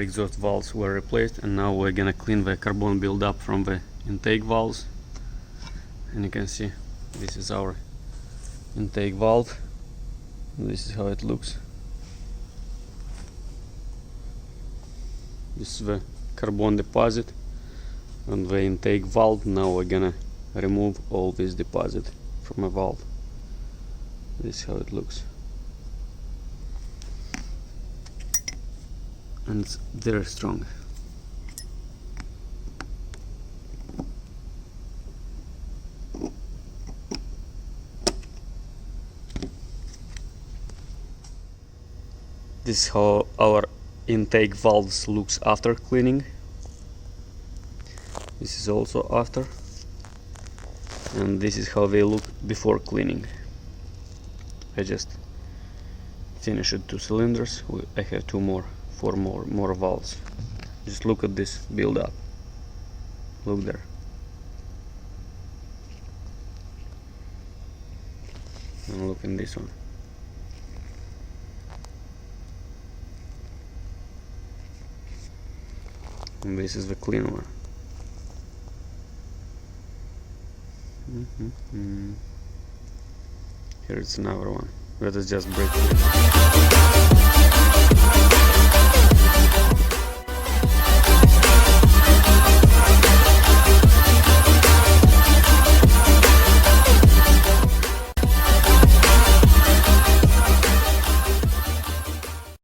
our exhaust valves were replaced, and now we're gonna clean the carbon buildup from the intake valves. And you can see this is our intake valve. This is how it looks. This is the carbon deposit on the intake valve. Now we're gonna remove all this deposit from a valve. This is how it looks. And it's very strong. This is how our intake valves looks after cleaning. This is also after, and this is how they look before cleaning. I just finished 2 cylinders. I have 4 more valves. Just look at this build-up. Look there. And look in this one. And this is the clean one. Here it's another one. Let us just break it.